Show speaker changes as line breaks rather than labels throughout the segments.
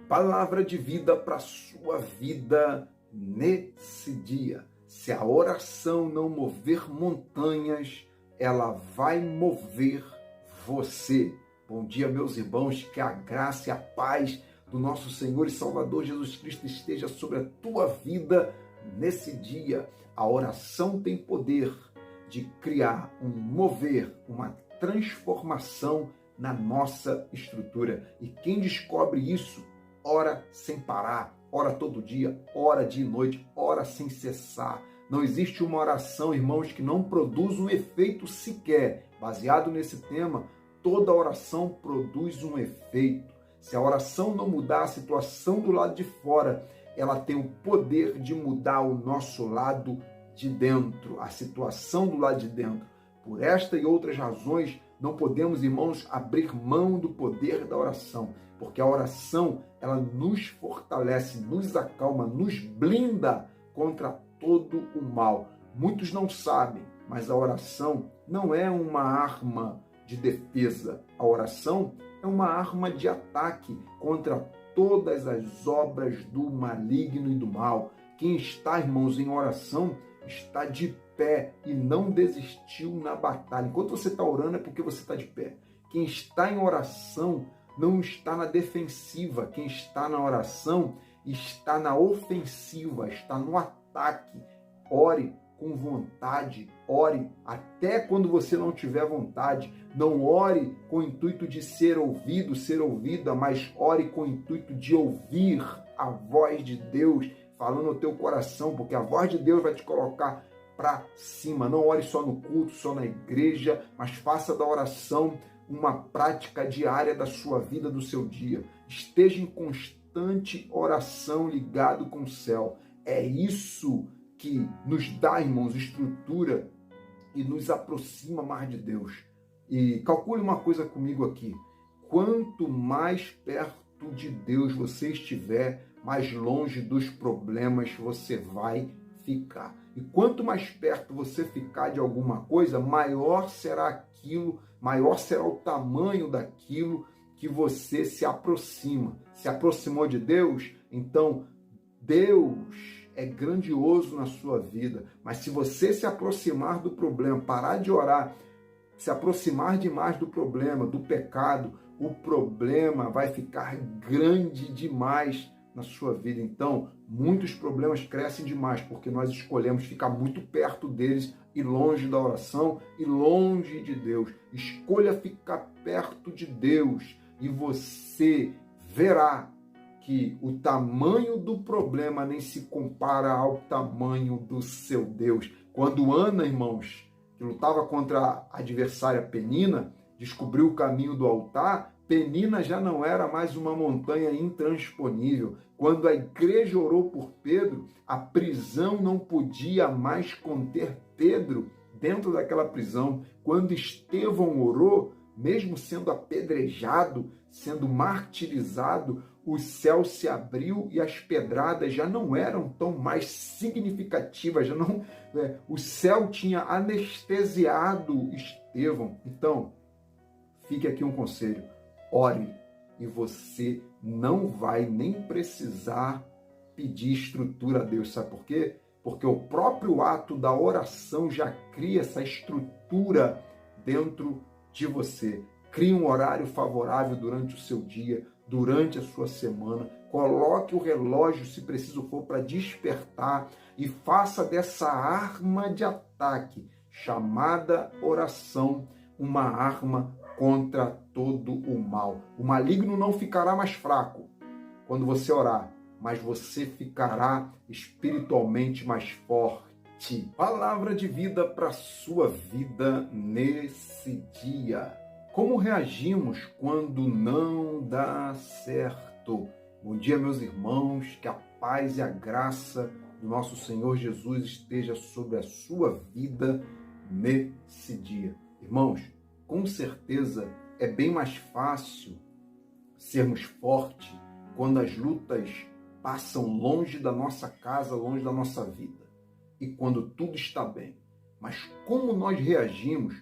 Palavra de vida para a sua vida nesse dia. Se a oração não mover montanhas, ela vai mover você. Bom dia, meus irmãos, que a graça e a paz do nosso Senhor e Salvador Jesus Cristo esteja sobre a tua vida nesse dia. A oração tem poder de criar um mover, uma transformação na nossa estrutura. E quem descobre isso, ora sem parar, ora todo dia, ora dia e noite, ora sem cessar. Não existe uma oração, irmãos, que não produz um efeito sequer. Baseado nesse tema, toda oração produz um efeito. Se a oração não mudar a situação do lado de fora, ela tem o poder de mudar o nosso lado de dentro, a situação do lado de dentro. Por esta e outras razões, não podemos, irmãos, abrir mão do poder da oração, porque a oração, ela nos fortalece, nos acalma, nos blinda contra todo o mal. Muitos não sabem, mas a oração não é uma arma de defesa. A oração é uma arma de ataque contra todas as obras do maligno e do mal. Quem está, irmãos, em oração, está de pé e não desistiu na batalha. Enquanto você está orando é porque você está de pé. Quem está em oração não está na defensiva. Quem está na oração está na ofensiva, está no ataque. Ore com vontade, ore até quando você não tiver vontade. Não ore com o intuito de ser ouvido, ser ouvida, mas ore com o intuito de ouvir a voz de Deus falando no teu coração, porque a voz de Deus vai te colocar para cima. Não ore só no culto, só na igreja, mas faça da oração uma prática diária da sua vida, do seu dia. Esteja em constante oração ligado com o céu. É isso que nos dá, irmãos, estrutura e nos aproxima mais de Deus. E calcule uma coisa comigo aqui. Quanto mais perto de Deus você estiver, mais longe dos problemas você vai ficar. E quanto mais perto você ficar de alguma coisa, maior será aquilo, maior será o tamanho daquilo que você se aproxima. Se aproximou de Deus? Então, Deus é grandioso na sua vida. Mas se você se aproximar do problema, parar de orar, se aproximar demais do problema, do pecado, o problema vai ficar grande demais na sua vida. Então, muitos problemas crescem demais porque nós escolhemos ficar muito perto deles e longe da oração e longe de Deus. Escolha ficar perto de Deus e você verá que o tamanho do problema nem se compara ao tamanho do seu Deus. Quando Ana, irmãos, que lutava contra a adversária Penina, descobriu o caminho do altar, Penina já não era mais uma montanha intransponível. Quando a igreja orou por Pedro, a prisão não podia mais conter Pedro dentro daquela prisão. Quando Estevão orou, mesmo sendo apedrejado, sendo martirizado, o céu se abriu e as pedradas já não eram tão mais significativas, o céu tinha anestesiado Estevão. Então, fique aqui um conselho. Ore e você não vai nem precisar pedir estrutura a Deus. Sabe por quê? Porque o próprio ato da oração já cria essa estrutura dentro de você. Crie um horário favorável durante o seu dia, durante a sua semana. Coloque o relógio, se preciso for, para despertar e faça dessa arma de ataque, chamada oração, uma arma contra todo o mal. O maligno não ficará mais fraco quando você orar, mas você ficará espiritualmente mais forte. Palavra de vida para a sua vida nesse dia. Como reagimos quando não dá certo? Bom dia, meus irmãos, que a paz e a graça do nosso Senhor Jesus esteja sobre a sua vida nesse dia. Irmãos, com certeza é bem mais fácil sermos fortes quando as lutas passam longe da nossa casa, longe da nossa vida e quando tudo está bem. Mas como nós reagimos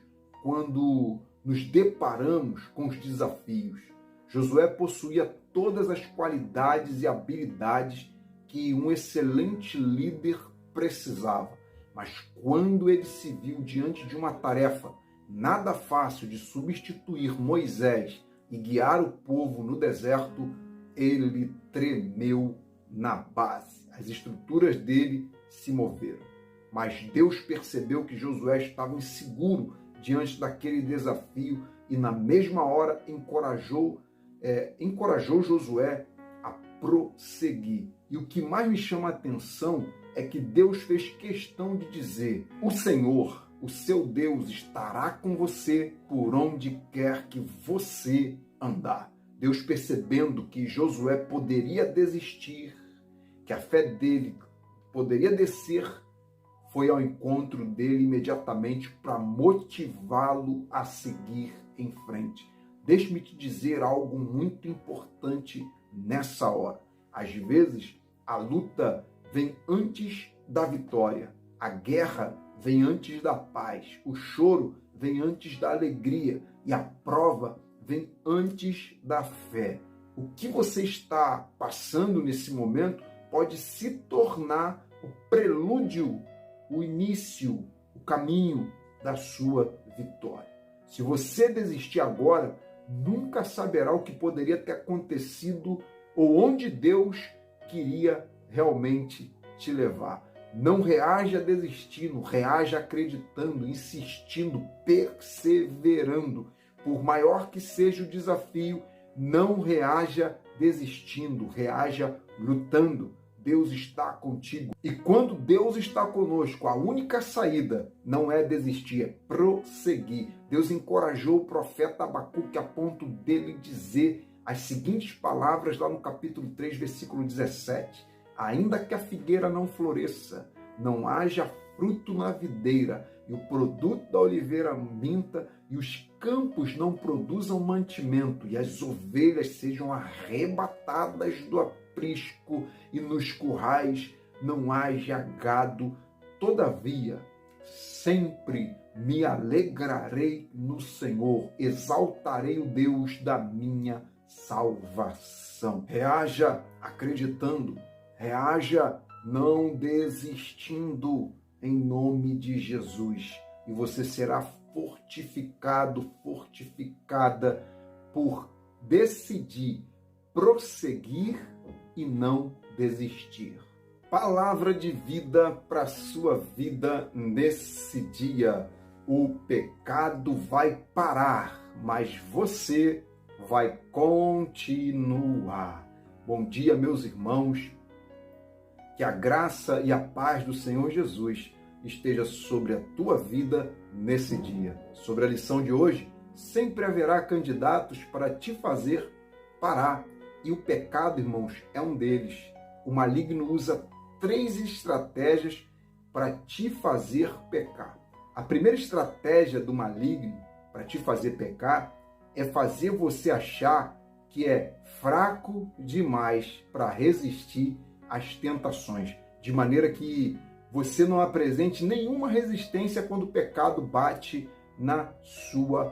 quando nos deparamos com os desafios? Josué possuía todas as qualidades e habilidades que um excelente líder precisava. Mas quando ele se viu diante de uma tarefa nada fácil de substituir Moisés e guiar o povo no deserto, ele tremeu na base. As estruturas dele se moveram. Mas Deus percebeu que Josué estava inseguro diante daquele desafio e na mesma hora encorajou Josué a prosseguir. E o que mais me chama a atenção é que Deus fez questão de dizer: o Senhor, o seu Deus, estará com você por onde quer que você andar. Deus, percebendo que Josué poderia desistir, que a fé dele poderia descer, foi ao encontro dele imediatamente para motivá-lo a seguir em frente. Deixe-me te dizer algo muito importante nessa hora. Às vezes, a luta vem antes da vitória, a guerra vem antes da paz, o choro vem antes da alegria e a prova vem antes da fé. O que você está passando nesse momento pode se tornar o prelúdio, o início, o caminho da sua vitória. Se você desistir agora, nunca saberá o que poderia ter acontecido ou onde Deus queria realmente te levar. Não reaja desistindo, reaja acreditando, insistindo, perseverando. Por maior que seja o desafio, não reaja desistindo, reaja lutando. Deus está contigo. E quando Deus está conosco, a única saída não é desistir, é prosseguir. Deus encorajou o profeta Abacuque a ponto dele dizer as seguintes palavras lá no capítulo 3, versículo 17. Ainda que a figueira não floresça, não haja fruto na videira, e o produto da oliveira minta, e os campos não produzam mantimento, e as ovelhas sejam arrebatadas do aprisco, e nos currais não haja gado, todavia, sempre me alegrarei no Senhor, exaltarei o Deus da minha salvação. Reaja acreditando, reaja não desistindo, em nome de Jesus. E você será fortificado, fortificada por decidir prosseguir e não desistir. Palavra de vida para a sua vida nesse dia. O pecado vai parar, mas você vai continuar. Bom dia, meus irmãos. Que a graça e a paz do Senhor Jesus esteja sobre a tua vida nesse dia. Sobre a lição de hoje, sempre haverá candidatos para te fazer parar. E o pecado, irmãos, é um deles. O maligno usa 3 estratégias para te fazer pecar. A primeira estratégia do maligno para te fazer pecar é fazer você achar que é fraco demais para resistir às tentações, de maneira que você não apresente nenhuma resistência quando o pecado bate na sua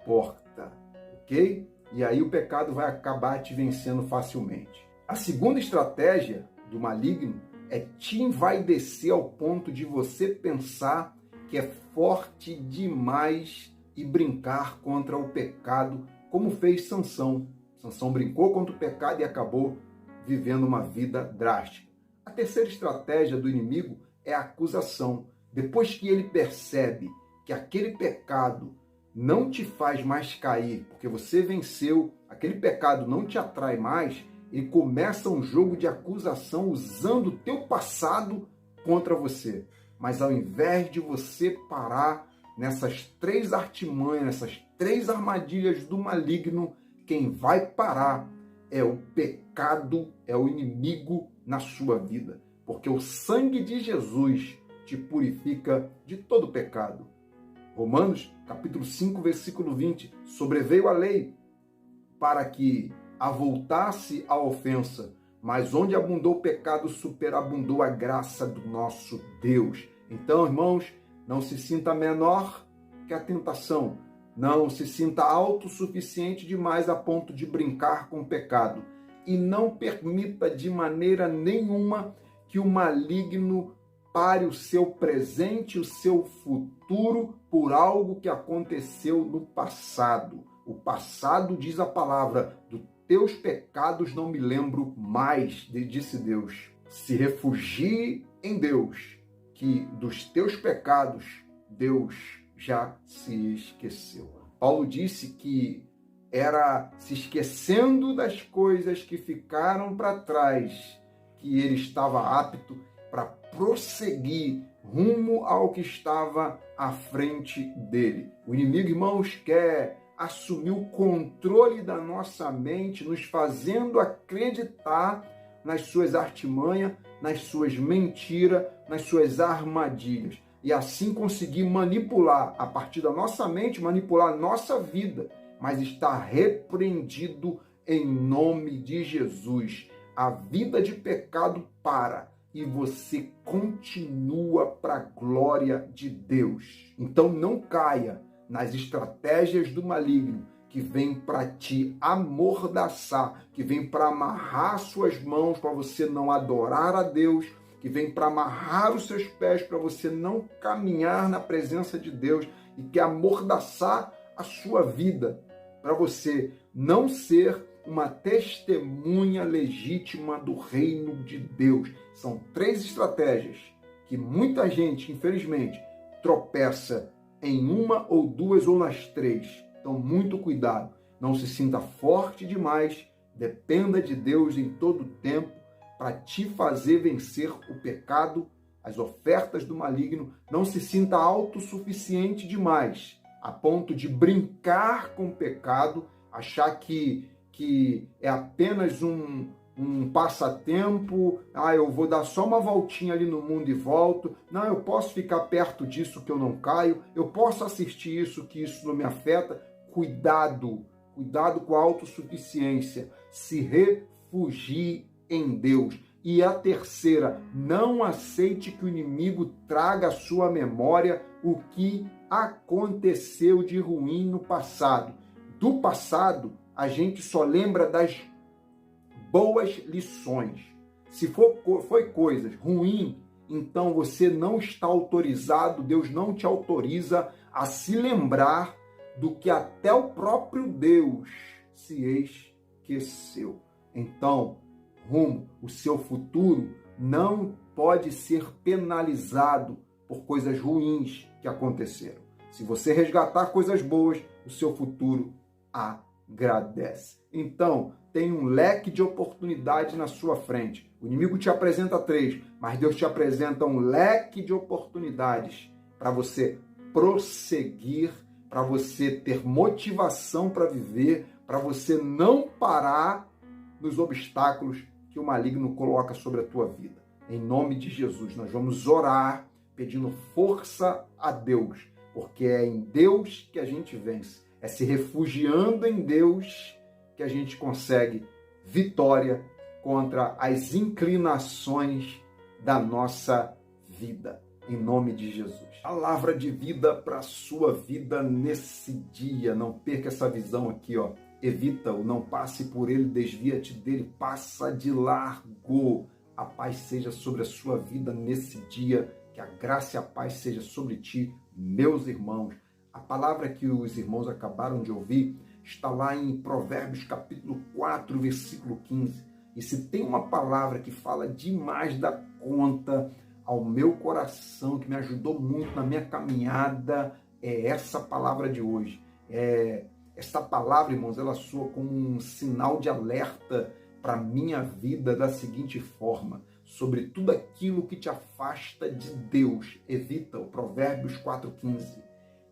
porta, ok? E aí o pecado vai acabar te vencendo facilmente. A segunda estratégia do maligno é te envaidecer ao ponto de você pensar que é forte demais e brincar contra o pecado, como fez Sansão. Sansão brincou contra o pecado e acabou vivendo uma vida drástica. A terceira estratégia do inimigo é a acusação. Depois que ele percebe que aquele pecado não te faz mais cair, porque você venceu, aquele pecado não te atrai mais, ele começa um jogo de acusação usando o teu passado contra você. Mas ao invés de você parar nessas 3 artimanhas, nessas 3 armadilhas do maligno, quem vai parar é o pecado, é o inimigo na sua vida. Porque o sangue de Jesus te purifica de todo pecado. Romanos, capítulo 5, versículo 20. Sobreveio a lei para que avultasse a ofensa, mas onde abundou o pecado, superabundou a graça do nosso Deus. Então, irmãos, não se sinta menor que a tentação. Não se sinta autossuficiente demais a ponto de brincar com o pecado. E não permita de maneira nenhuma que o maligno pare o seu presente, o seu futuro por algo que aconteceu no passado. O passado, diz a palavra, dos teus pecados não me lembro mais, disse Deus. Se refugie em Deus, que dos teus pecados Deus já se esqueceu. Paulo disse que era se esquecendo das coisas que ficaram para trás, que ele estava apto para prosseguir rumo ao que estava à frente dele. O inimigo, irmãos, quer assumir o controle da nossa mente, nos fazendo acreditar nas suas artimanhas, nas suas mentiras, nas suas armadilhas. E assim conseguir manipular, a partir da nossa mente, manipular a nossa vida. Mas está repreendido em nome de Jesus. A vida de pecado para e você continua para a glória de Deus. Então não caia nas estratégias do maligno que vem para te amordaçar, que vem para amarrar suas mãos para você não adorar a Deus, que vem para amarrar os seus pés para você não caminhar na presença de Deus e quer amordaçar a sua vida para você não ser uma testemunha legítima do reino de Deus. São 3 estratégias que muita gente, infelizmente, tropeça em uma ou 2 ou nas 3. Então, muito cuidado. Não se sinta forte demais. Dependa de Deus em todo tempo para te fazer vencer o pecado, as ofertas do maligno. Não se sinta autossuficiente demais, a ponto de brincar com o pecado, achar que é apenas um passatempo, eu vou dar só uma voltinha ali no mundo e volto, não, eu posso ficar perto disso que eu não caio, eu posso assistir isso que isso não me afeta. Cuidado com a autossuficiência, se refugie em Deus. E a terceira, não aceite que o inimigo traga à sua memória o que aconteceu de ruim no passado. Do passado, a gente só lembra das boas lições. Se foi coisas ruins, então você não está autorizado, Deus não te autoriza a se lembrar do que até o próprio Deus se esqueceu. Então, o seu futuro não pode ser penalizado por coisas ruins que aconteceram. Se você resgatar coisas boas, o seu futuro agradece. Então, tem um leque de oportunidade na sua frente. O inimigo te apresenta 3, mas Deus te apresenta um leque de oportunidades para você prosseguir, para você ter motivação para viver, para você não parar nos obstáculos que o maligno coloca sobre a tua vida. Em nome de Jesus, nós vamos orar pedindo força a Deus, porque é em Deus que a gente vence. É se refugiando em Deus que a gente consegue vitória contra as inclinações da nossa vida. Em nome de Jesus. Palavra de vida para a sua vida nesse dia. Não perca essa visão aqui, ó. Evita-o, não passe por ele, desvia-te dele, passa de largo. A paz seja sobre a sua vida nesse dia, que a graça e a paz seja sobre ti, meus irmãos. A palavra que os irmãos acabaram de ouvir está lá em Provérbios capítulo 4, versículo 15. E se tem uma palavra que fala demais da conta ao meu coração, que me ajudou muito na minha caminhada, é essa palavra de hoje. Essa palavra, irmãos, ela soa como um sinal de alerta para a minha vida da seguinte forma: sobre tudo aquilo que te afasta de Deus, evita. O Provérbios 4,15.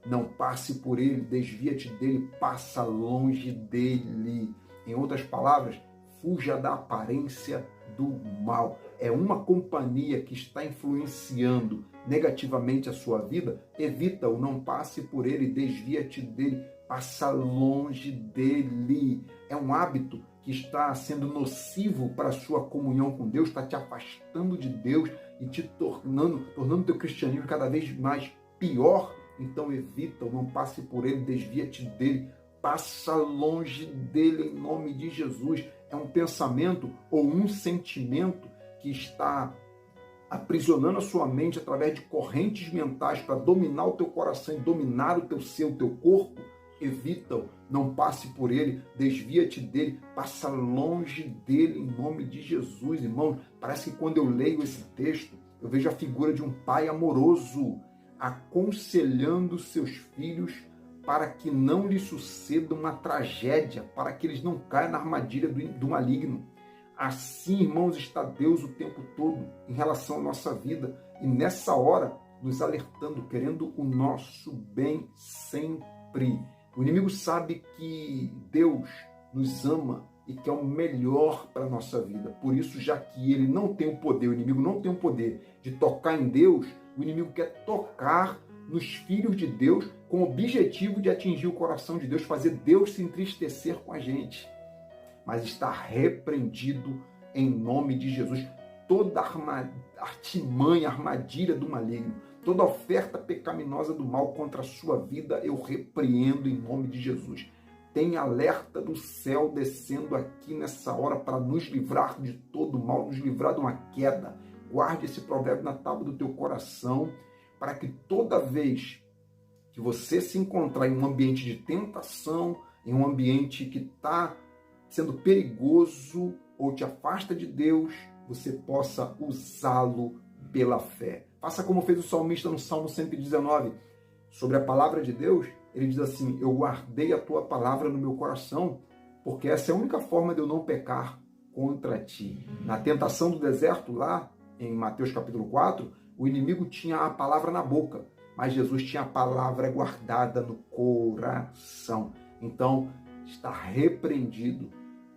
Não passe por ele, desvia-te dele, passa longe dele. Em outras palavras, fuja da aparência do mal. É uma companhia que está influenciando negativamente a sua vida, evita-o, não passe por ele, desvia-te dele, passa longe dele. É um hábito que está sendo nocivo para a sua comunhão com Deus, está te afastando de Deus e te tornando teu cristianismo cada vez mais pior Então evita-o, não passe por ele, desvia-te dele, passa longe dele em nome de Jesus. É um pensamento ou um sentimento que está aprisionando a sua mente através de correntes mentais para dominar o teu coração e dominar o teu ser, o teu corpo. Evita-o, não passe por ele, desvia-te dele, passa longe dele em nome de Jesus. Irmão, parece que quando eu leio esse texto, eu vejo a figura de um pai amoroso aconselhando seus filhos para que não lhes suceda uma tragédia, para que eles não caiam na armadilha do maligno. Assim, irmãos, está Deus o tempo todo em relação à nossa vida e nessa hora nos alertando, querendo o nosso bem sempre. O inimigo sabe que Deus nos ama e quer o melhor para a nossa vida. Por isso, já que ele não tem o poder, o inimigo não tem o poder de tocar em Deus, o inimigo quer tocar nos filhos de Deus com o objetivo de atingir o coração de Deus, fazer Deus se entristecer com a gente. Mas está repreendido em nome de Jesus toda artimanha, armadilha do maligno, toda oferta pecaminosa do mal contra a sua vida, eu repreendo em nome de Jesus. Tem alerta do céu descendo aqui nessa hora para nos livrar de todo mal, nos livrar de uma queda. Guarde esse provérbio na tábua do teu coração, para que toda vez que você se encontrar em um ambiente de tentação, em um ambiente que está sendo perigoso ou te afasta de Deus, você possa usá-lo pela fé. Faça como fez o salmista no Salmo 119. Sobre a palavra de Deus, ele diz assim: eu guardei a tua palavra no meu coração, porque essa é a única forma de eu não pecar contra ti. Na tentação do deserto, lá em Mateus capítulo 4, o inimigo tinha a palavra na boca, mas Jesus tinha a palavra guardada no coração. Então, está repreendido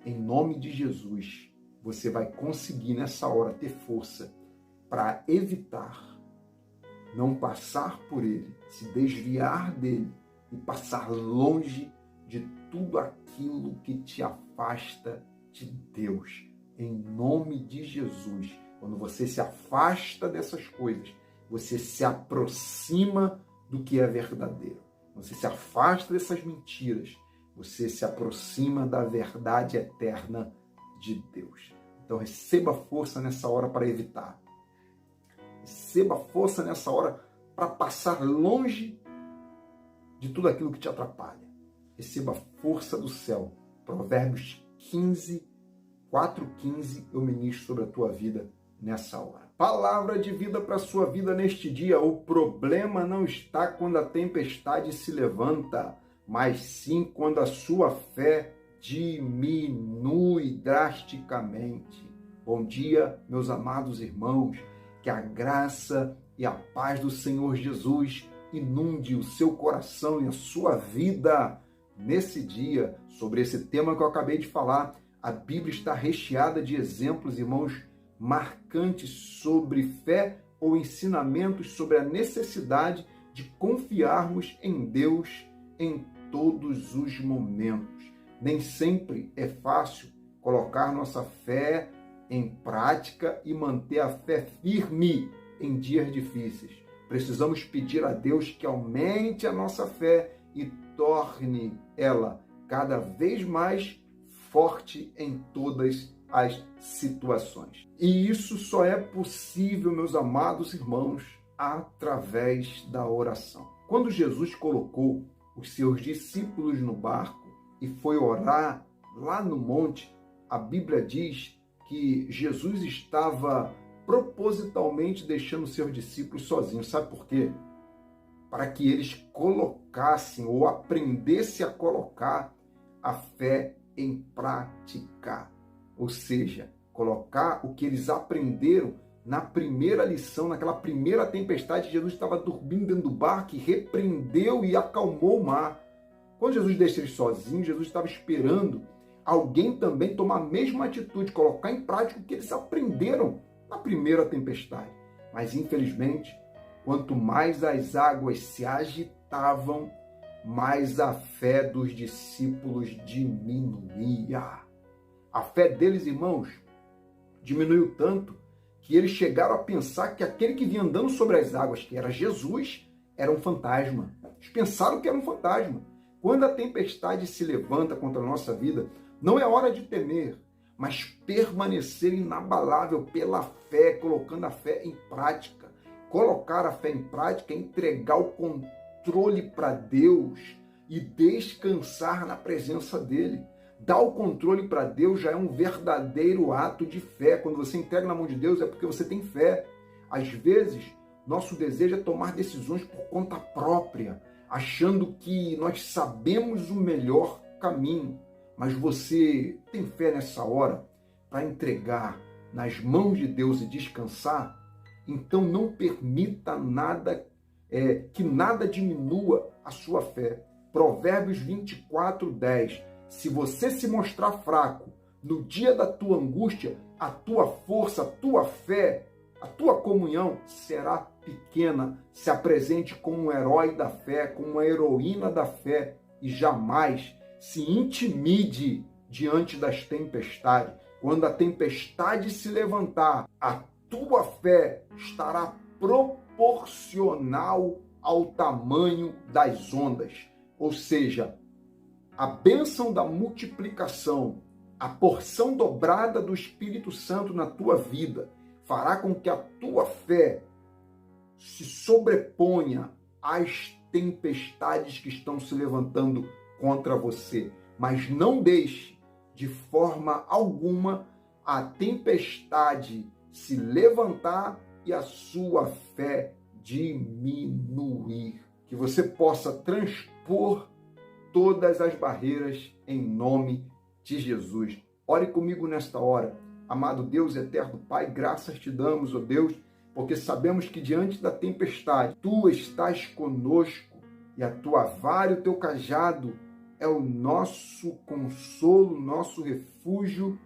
em nome de Jesus. Você vai conseguir nessa hora ter força para evitar, não passar por ele, se desviar dele e passar longe de tudo aquilo que te afasta de Deus. Em nome de Jesus. Quando você se afasta dessas coisas, você se aproxima do que é verdadeiro. Você se afasta dessas mentiras. Você se aproxima da verdade eterna de Deus. Então receba força nessa hora para evitar. Receba força nessa hora para passar longe de tudo aquilo que te atrapalha. Receba força do céu. Provérbios 15, 4:15, eu ministro sobre a tua vida nessa hora. Palavra de vida para a sua vida neste dia. O problema não está quando a tempestade se levanta, mas sim quando a sua fé diminui drasticamente. Bom dia, meus amados irmãos. Que a graça e a paz do Senhor Jesus inunde o seu coração e a sua vida nesse dia. Sobre esse tema que eu acabei de falar, a Bíblia está recheada de exemplos, irmãos, marcantes sobre fé ou ensinamentos sobre a necessidade de confiarmos em Deus em todos os momentos. Nem sempre é fácil colocar nossa fé em prática e manter a fé firme em dias difíceis. Precisamos pedir a Deus que aumente a nossa fé e torne ela cada vez mais forte em todas as situações. E isso só é possível, meus amados irmãos, através da oração. Quando Jesus colocou os seus discípulos no barco e foi orar lá no monte, a Bíblia diz que Jesus estava propositalmente deixando seus discípulos sozinhos. Sabe por quê? Para que eles colocassem ou aprendessem a colocar a fé em prática. Ou seja, colocar o que eles aprenderam na primeira lição, naquela primeira tempestade. Jesus estava dormindo dentro do barco e repreendeu e acalmou o mar. Quando Jesus deixa eles sozinhos, Jesus estava esperando alguém também tomar a mesma atitude, colocar em prática o que eles aprenderam na primeira tempestade. Mas, infelizmente, quanto mais as águas se agitavam, mais a fé dos discípulos diminuía. A fé deles, irmãos, diminuiu tanto que eles chegaram a pensar que aquele que vinha andando sobre as águas, que era Jesus, era um fantasma. Eles pensaram que era um fantasma. Quando a tempestade se levanta contra a nossa vida, não é hora de temer, mas permanecer inabalável pela fé, colocando a fé em prática. Colocar a fé em prática é entregar o controle para Deus e descansar na presença dele. Dar o controle para Deus já é um verdadeiro ato de fé. Quando você entrega na mão de Deus é porque você tem fé. Às vezes, nosso desejo é tomar decisões por conta própria, achando que nós sabemos o melhor caminho. Mas você tem fé nessa hora para entregar nas mãos de Deus e descansar? Então não permita nada, que nada diminua a sua fé. Provérbios 24:10. Se você se mostrar fraco no dia da tua angústia, a tua força, a tua fé, a tua comunhão será pequena. Se apresente como um herói da fé, como uma heroína da fé e jamais se intimide diante das tempestades. Quando a tempestade se levantar, a tua fé estará proporcional ao tamanho das ondas. Ou seja, a bênção da multiplicação, a porção dobrada do Espírito Santo na tua vida, fará com que a tua fé se sobreponha às tempestades que estão se levantando contra você. Mas não deixe de forma alguma a tempestade se levantar e a sua fé diminuir. Que você possa transpor todas as barreiras em nome de Jesus. Ore comigo nesta hora. Amado Deus eterno Pai, graças te damos, ó Deus, porque sabemos que diante da tempestade, Tu estás conosco e a Tua vara e o Teu cajado é o nosso consolo, nosso refúgio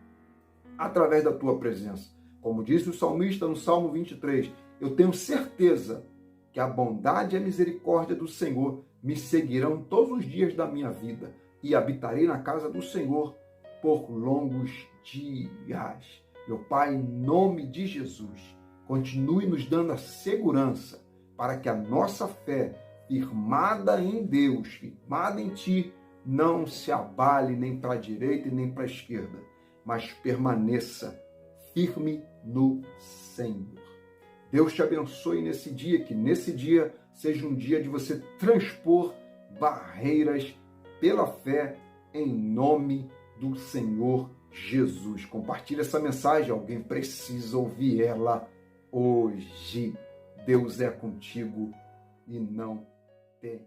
através da Tua presença. Como disse o salmista no Salmo 23, eu tenho certeza que a bondade e a misericórdia do Senhor me seguirão todos os dias da minha vida e habitarei na casa do Senhor por longos dias. Meu Pai, em nome de Jesus, continue nos dando a segurança para que a nossa fé, firmada em Deus, firmada em Ti, não se abale nem para a direita e nem para a esquerda, mas permaneça firme no Senhor. Deus te abençoe nesse dia, que nesse dia seja um dia de você transpor barreiras pela fé em nome do Senhor Jesus. Compartilhe essa mensagem, alguém precisa ouvir ela hoje. Deus é contigo e não tem